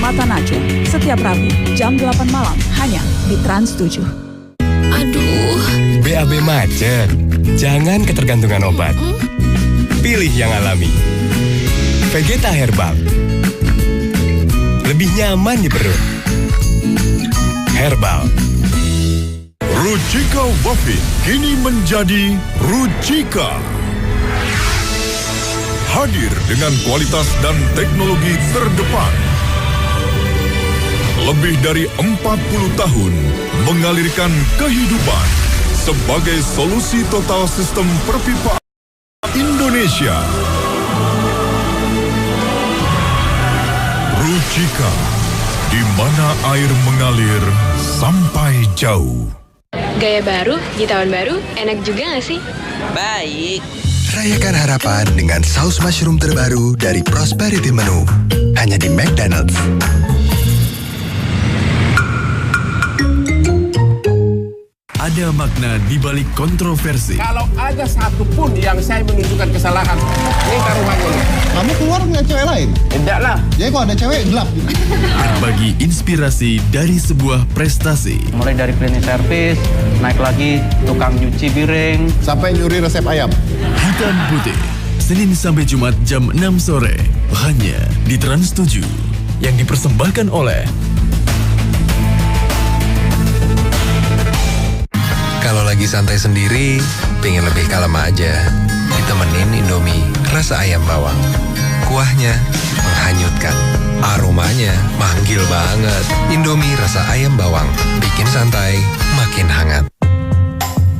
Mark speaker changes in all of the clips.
Speaker 1: Mata Najwa, setiap Rabu jam 8 malam hanya di Trans 7.
Speaker 2: Aduh.
Speaker 3: BAB macet. Jangan ketergantungan obat. Pilih yang alami. Vegeta Herbal. Lebih nyaman di perut. Herbal.
Speaker 4: Rujika Wafit kini menjadi Rujika. Hadir dengan kualitas dan teknologi terdepan. Lebih dari 40 tahun mengalirkan kehidupan sebagai solusi total sistem perpipaan Indonesia. Rujika, di mana air mengalir sampai jauh.
Speaker 2: Gaya baru di tahun baru, enak juga gak sih?
Speaker 5: Baik.
Speaker 6: Rayakan harapan dengan saus mushroom terbaru dari Prosperity Menu. Hanya di McDonald's.
Speaker 7: Ada makna di balik kontroversi.
Speaker 8: Kalau ada satu pun yang saya menunjukkan kesalahan, ini taruhannya nih.
Speaker 9: Kamu keluar nggak cewek lain?
Speaker 8: Tidak lah.
Speaker 9: Jadi kalau ada cewek, gelap.
Speaker 7: Berbagi inspirasi dari sebuah prestasi.
Speaker 10: Mulai dari cleaning service, naik lagi tukang nyuci piring,
Speaker 9: Sampai nyuri resep ayam.
Speaker 7: Hitam Putih. Senin sampai Jumat jam 6 sore. Hanya di Trans 7. Yang dipersembahkan oleh
Speaker 6: Kalau lagi santai sendiri, pengen lebih kalem aja. Ditemenin Indomie rasa ayam bawang. Kuahnya menghanyutkan. Aromanya manggil banget. Indomie rasa ayam bawang. Bikin santai, makin hangat.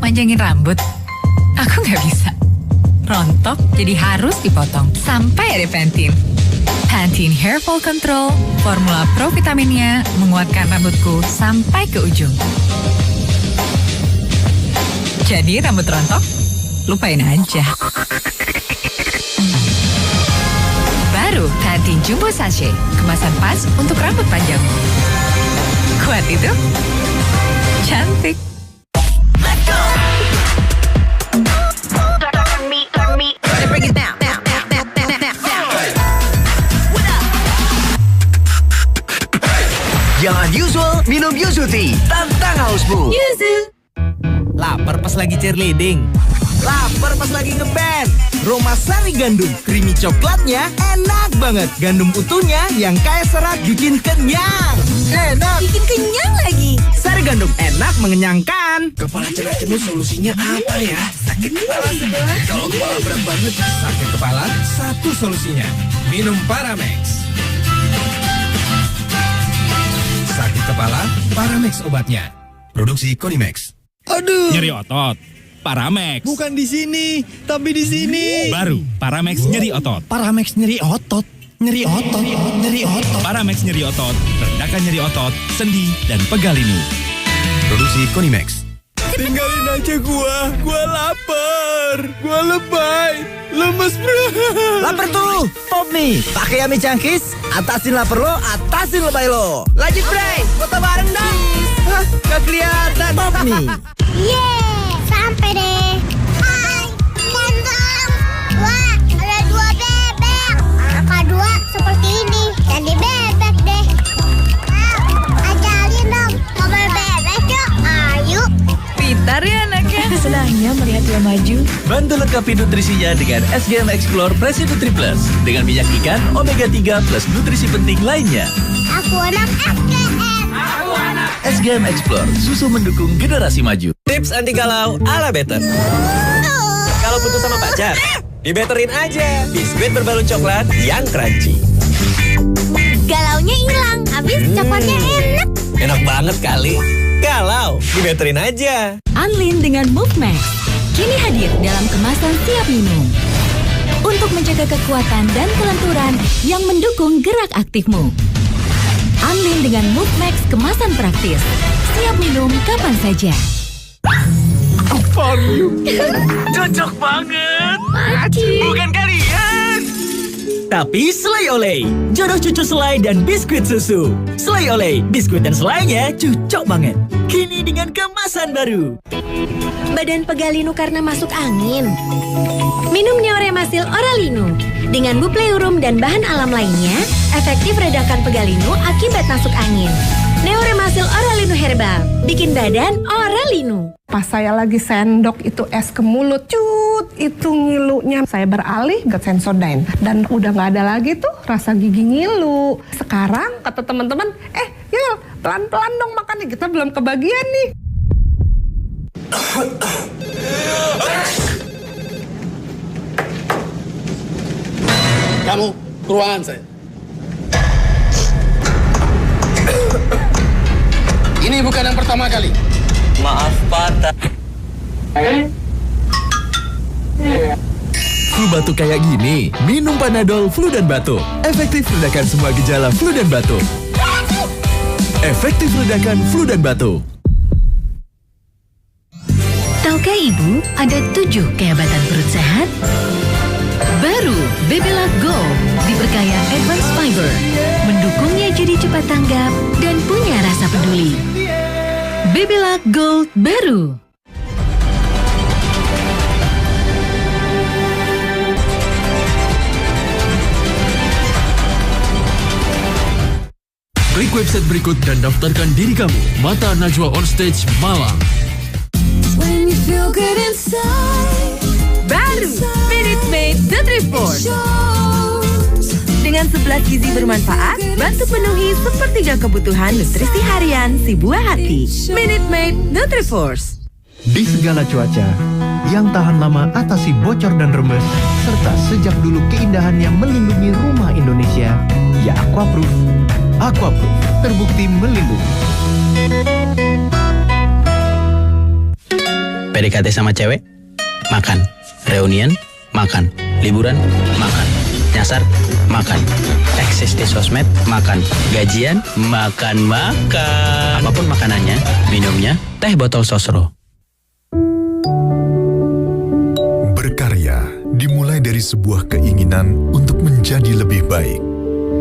Speaker 11: Manjangin rambut? Aku nggak bisa. Rontok jadi harus dipotong. Sampai ada Pantene. Pantene Hair Fall Control. Formula Pro vitaminnya menguatkan rambutku sampai ke ujung. Jadi rambut rontok? Lupain aja. Baru Pantene Jumbo Sachet. Kemasan pas untuk rambut panjang. Kuat itu? Cantik.
Speaker 5: Yang unusual, minum Yuzu Tea. Tantang hausmu.
Speaker 11: Yuzu.
Speaker 5: Lapar pas lagi cheerleading. Lapar pas lagi ngeband. Roma Sari Gandum, creamy coklatnya enak banget. Gandum utuhnya yang kaya serat bikin kenyang. Enak.
Speaker 11: Bikin kenyang lagi.
Speaker 5: Sari Gandum enak mengenyangkan. Kepala cerah-cerut solusinya apa ya? Sakit kepala sebelah. Kalau kepala berat banget, sakit kepala, satu solusinya. Minum Paramex. Sakit kepala, Paramex obatnya. Produksi Konimex.
Speaker 12: Aduh. Nyeri otot. Paramex.
Speaker 5: Bukan di sini, tapi di sini.
Speaker 12: Baru, Paramex nyeri otot.
Speaker 5: Paramex nyeri otot. Nyeri otot. Nyeri otot.
Speaker 12: Paramex nyeri otot. Redakan nyeri otot, sendi, dan pegal linu.
Speaker 7: Produksi Konimex.
Speaker 5: Tinggalin aja gua lapar. Gua lebay. Lemes bro. Lapar tuh, pop nih. Pakai Yummy Cangkis, atasin lapar lo, atasin lebay lo. Lanjut Bray, foto bareng dong. Hah, gak kelihatan. Pop nih.
Speaker 13: Yeay, sampai deh. Hai, ganteng. Wah, ada 2 bebek. Kakak 2 seperti ini. Jadi bebek deh. Ajarin dong, ngobrol bebek yuk. Ayo.
Speaker 11: Pintar ya anaknya.
Speaker 1: Senangnya melihat dia maju.
Speaker 5: Bantu lengkapi nutrisinya dengan SGM Explore Presi Nutri Plus. Dengan minyak ikan, omega 3 plus nutrisi penting lainnya.
Speaker 13: Aku anak SGM.
Speaker 5: SGM Explore, susu mendukung generasi maju. Tips anti galau ala Better. Kalau putus sama pacar, dibetterin aja. Biskuit berbalun coklat yang crunchy.
Speaker 13: Galaunya hilang, habis coklatnya enak.
Speaker 5: Enak banget kali. Galau, dibetterin aja.
Speaker 11: Anlin dengan Move Max. Kini hadir dalam kemasan siap minum. Untuk menjaga kekuatan dan kelenturan yang mendukung gerak aktifmu. Anlin dengan Move Max kemasan praktis. Siap minum kapan saja.
Speaker 5: Cocok banget.
Speaker 11: Mati.
Speaker 5: Bukan kalian. Tapi selai oleh. Jodoh cucu selai dan biskuit susu. Selai oleh, biskuit dan selainya cocok banget. Kini dengan kemasan baru.
Speaker 13: Badan pegalinu karena masuk angin. Minum Neoremasil Oralinu.
Speaker 11: Dengan Bupleurum dan bahan alam lainnya, efektif redakan pegalinu akibat masuk angin. Neoremasil Oralinu Herbal, bikin badan Oralinu.
Speaker 14: Pas saya lagi sendok itu es ke mulut, cut, itu ngilunya. Saya beralih ke Sensodyne dan udah nggak ada lagi tuh rasa gigi ngilu. Sekarang kata teman-teman, Yul, pelan-pelan dong makannya, kita belum kebagian nih.
Speaker 8: Kamu ke ruangan saya. Ini bukan yang pertama kali.
Speaker 5: Maaf, Pak.
Speaker 7: Flu batuk kayak gini, minum Panadol flu dan batuk. Efektif redakan semua gejala flu dan batuk. Efektif redakan flu dan batuk.
Speaker 11: Tahukah Ibu, ada 7 kehebatan perut sehat? Baru Bebelac Gold diperkaya advanced fiber, mendukungnya jadi cepat tanggap dan punya rasa peduli. Bebelac Gold baru.
Speaker 7: Klik website berikut dan daftarkan diri kamu. Mata Najwa on Stage Malang.
Speaker 11: When you feel good inside. Baru Minute Maid Nutriforce. Dengan 11 gizi bermanfaat, bantu penuhi sepertiga kebutuhan nutrisi harian si buah hati. Minute Maid Nutriforce.
Speaker 15: Di segala cuaca, yang tahan lama atasi bocor dan rembes, serta sejak dulu keindahannya melindungi rumah Indonesia, ya Aquaproof. Aquaproof, terbukti melindungi.
Speaker 16: PDKT sama cewek, makan. Reunian, makan. Liburan, makan. Nyasar, makan. Eksis di sosmed, makan. Gajian, makan. Apapun makanannya, minumnya, teh botol Sosro.
Speaker 4: Berkarya dimulai dari sebuah keinginan untuk menjadi lebih baik.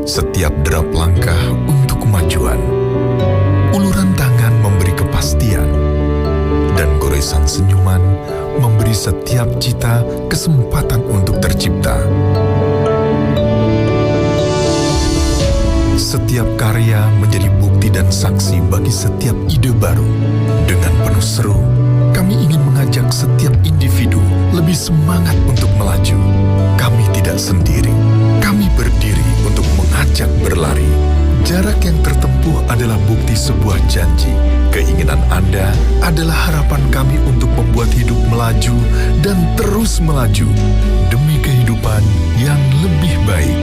Speaker 4: Setiap derap langkah untuk kemajuan. Uluran tangan memberi kepastian. Dan goresan senyuman memberi setiap cita kesempatan untuk tercipta. Setiap karya menjadi bukti dan saksi bagi setiap ide baru. Dengan penuh seru, kami ingin mengajak setiap individu lebih semangat untuk melaju. Kami tidak sendiri. Kami berdiri untuk mengajak berlari. Jarak yang tertempuh adalah bukti sebuah janji. Keinginan Anda adalah harapan kami untuk membuat hidup melaju dan terus melaju demi kehidupan yang lebih baik.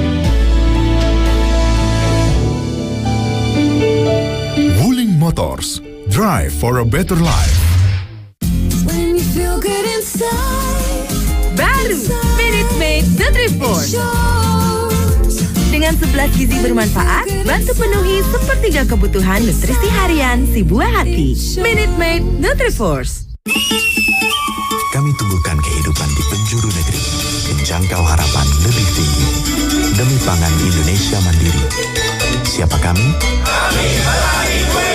Speaker 4: Wuling Motors, drive for a better life.
Speaker 11: When you feel good inside. Baru Minute Maid Nutriforce. Dengan 11 gizi bermanfaat, bantu penuhi sepertiga kebutuhan nutrisi harian si buah hati. Minute Maid Nutriforce.
Speaker 17: Kami tumbuhkan kehidupan di penjuru negeri, menjangkau harapan lebih tinggi. Demi pangan Indonesia mandiri. Siapa kami? Kami petani kue.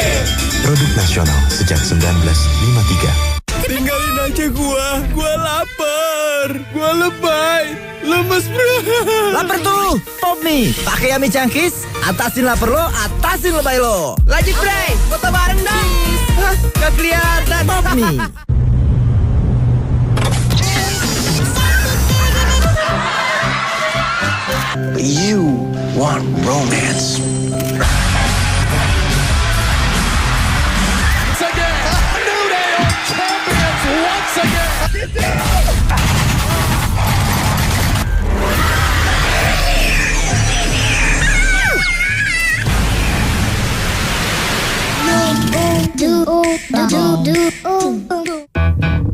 Speaker 17: Produk nasional sejak 1953.
Speaker 3: Tinggalin aja gua lapar, gua lebay, lemes bro.
Speaker 5: Lapar tuh, Pop Mie. Pakai Yummy Cangkis, atasin lapar lo, atasin lebay lo.
Speaker 18: Lanjut Bray, foto bareng dong.
Speaker 5: Hah, gak kelihatan. Pop Mie.
Speaker 17: You want romance.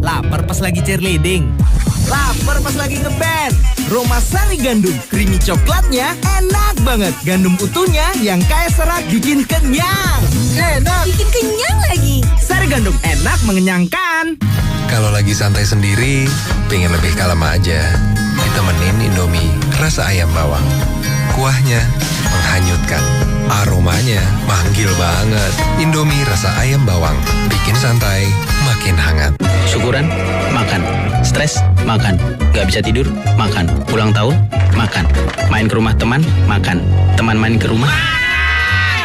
Speaker 5: Lapar pas lagi cheerleading. Lapar pas lagi ngeband. Roma Sari Gandum, creamy coklatnya enak banget. Gandum utuhnya yang kaya serat bikin kenyang. Enak.
Speaker 11: Bikin kenyang lagi.
Speaker 5: Sari Gandum enak mengenyangkan.
Speaker 6: Kalau lagi santai sendiri, pengen lebih kalem aja. Ditemenin Indomie rasa ayam bawang. Kuahnya menghanyutkan. Aromanya manggil banget. Indomie rasa ayam bawang. Bikin santai, makin makin hangat.
Speaker 16: Syukuran, makan. Stres, makan. Gak bisa tidur, makan. Ulang tahun, makan. Main ke rumah teman, makan. Teman main ke rumah,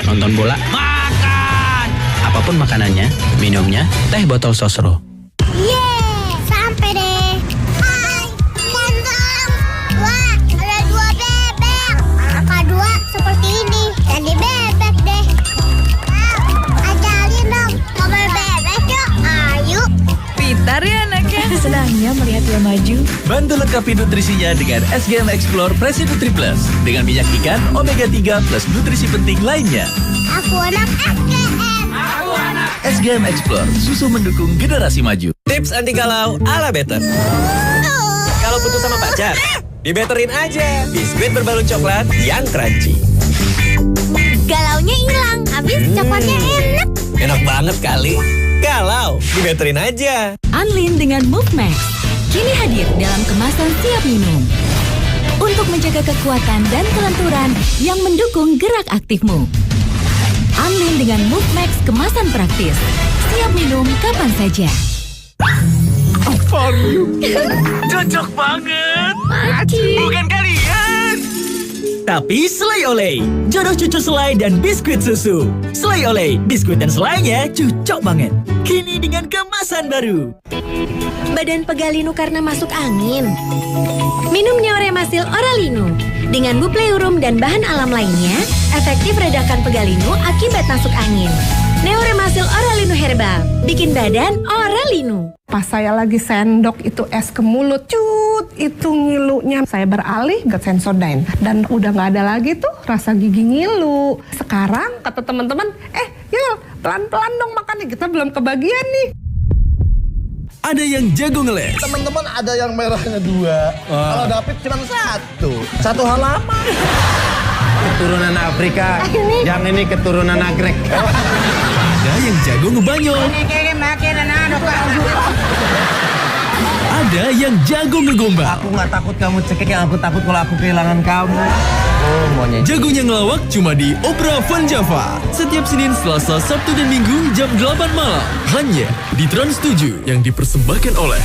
Speaker 16: nonton bola, makan. Apapun makanannya, minumnya, teh botol sosro.
Speaker 13: Yeay, sampai deh. Hai, ganteng. Wah, ada 2 bebek. Angka 2 seperti ini. Jadi bebek deh. Ajarin dong, ngobrol bebek yuk. Ayo.
Speaker 1: Pintar ya anaknya. Senangnya melihat dia maju.
Speaker 7: Bantu lengkapi nutrisinya dengan SGM Explore Presi Nutri Plus dengan minyak ikan Omega 3 plus nutrisi penting lainnya.
Speaker 13: Aku anak SGM. Aku anak
Speaker 7: SGM Explore, susu mendukung generasi maju.
Speaker 5: Tips anti galau ala Better. Kalau putus sama pacar, dibetterin aja biskuit berbalut coklat yang crunchy.
Speaker 13: Galaunya hilang, habis coklatnya enak.
Speaker 5: Enak banget kali. Galau, dibetterin aja.
Speaker 11: Anlin dengan Move Max kini hadir dalam kemasan siap minum untuk menjaga kekuatan dan kelenturan yang mendukung gerak aktifmu. Anlin dengan Move Max kemasan praktis, siap minum kapan saja.
Speaker 3: For you.
Speaker 5: Cocok banget.
Speaker 3: Bukan kalian.
Speaker 5: Tapi selai oleh, jodoh cucu selai dan biskuit susu. Selai oleh, biskuit dan selainya cocok banget. Kini dengan kemasan baru.
Speaker 11: Badan pegalinu karena masuk angin. Minum Neoremasil Oralinu. Dengan bupleurum dan bahan alam lainnya, efektif redakan pegalinu akibat masuk angin. Neoremasil Oralinu Herbal, bikin badan Oralinu.
Speaker 14: Pas saya lagi sendok itu es ke mulut, cut, itu ngilunya. Saya beralih ke Sensodyne dan udah nggak ada lagi tuh rasa gigi ngilu. Sekarang kata teman-teman, Yul, pelan-pelan dong makannya, kita belum kebagian nih.
Speaker 7: Ada yang jago ngeles.
Speaker 9: Teman-teman ada yang merahnya 2. Kalau David cuma 1.
Speaker 5: Satu halaman.
Speaker 10: Keturunan Afrika, yang ini keturunan Nagrek.
Speaker 7: Ada yang jago ngebanyol. Ada yang jago ngegombal.
Speaker 10: Aku nggak takut kamu cekik, aku takut kalau aku kehilangan kamu. Oh, maunya.
Speaker 7: Jagonya ngelawak cuma di Opera Van Java. Setiap Senin, Selasa, Sabtu, dan Minggu jam 8 malam. Hanya di Trans 7 yang dipersembahkan oleh